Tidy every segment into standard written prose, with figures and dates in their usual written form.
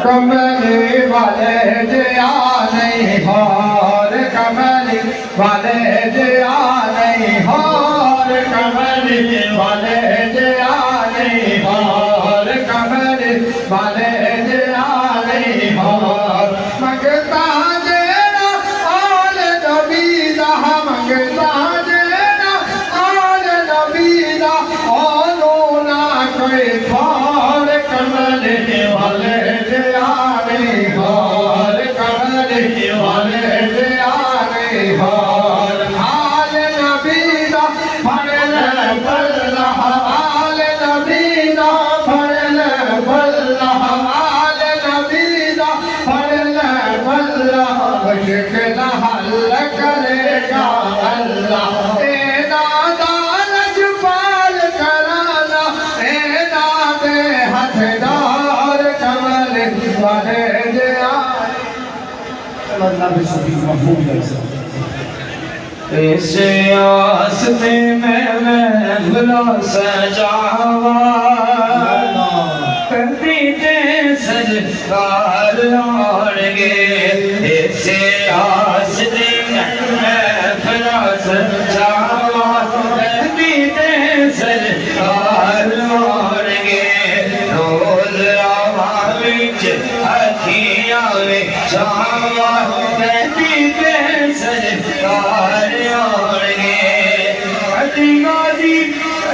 कमली वाले जया नहीं हार कमली वाले जया नहीं हार कमली वाले जया नहीं हार कमली वाले जया नहीं हार मंगता जेना आल नबीदा मंगता जेना आल नबीदा आलो ना कोई थार कमली वाले जया नहीं हार कमली वाले जया नहीं हार आल नबीदा फड़ल बल्ला आल नबीदा फड़ल बल्ला आल नबीदा फड़ल बल्ला मुश्किल हल करेगा अल्लाह ए नादान जुबाल कराना ए नादे हथदार कमल वाले जया अल्लाह बेसबी महबूब इस आस्ते में महफिल सजावा करती ते सजदार आएंगे इस आस्ते में महफिल सजावा करती ते सजदार आएंगे रोज आवाज़ अखियाँ में जावा करती ते सजदार गाजी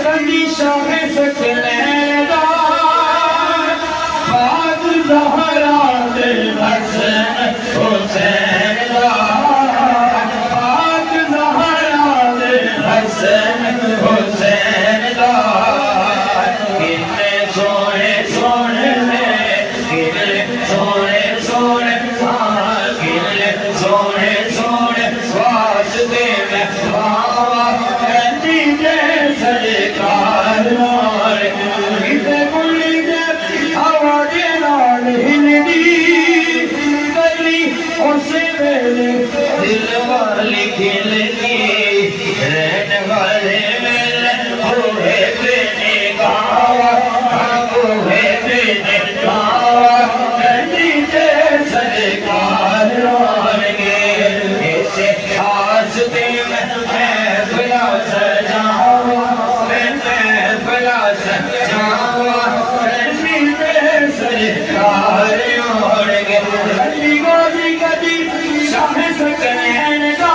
रंगी शाह सकलैदा बाद ज़हरा दिल हसन हुसैन दा बाद ज़हरा दिल हसन हुसैन दा कितने सोने सोने कितने सोने सोने कितने सोने सोने वास्ते में बाबा सरकार इतने बुली दे आवाज़ नाल हिलदी गली उसे वेले दिल वाली खिलदी रहने वाले मेरे होए बेने गावा होए बेने गावा गली दे सरकार आएंगे ऐसे आस्ते में महफिल सजावा सरकार आएंगे अली गाजी कदी शाह सकलैन दा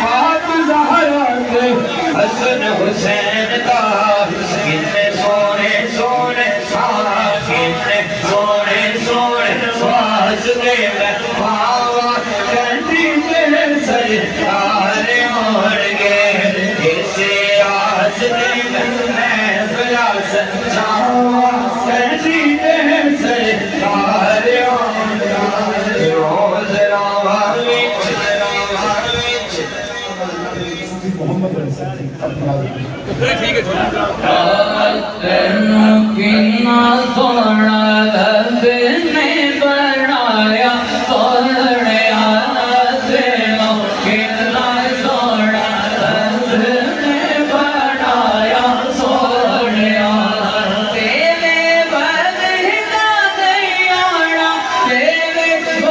बात ज़हरा के हसन हुसैन दा कितने सोने सोने कितने सोने सोने वास्ते में बाबा करती ते सरकार आएंगे इसे आस्ते में महफिल सजावा करती ते सरकार रोज़ रावा विच मोहम्मद ठीक है किन्ना सोना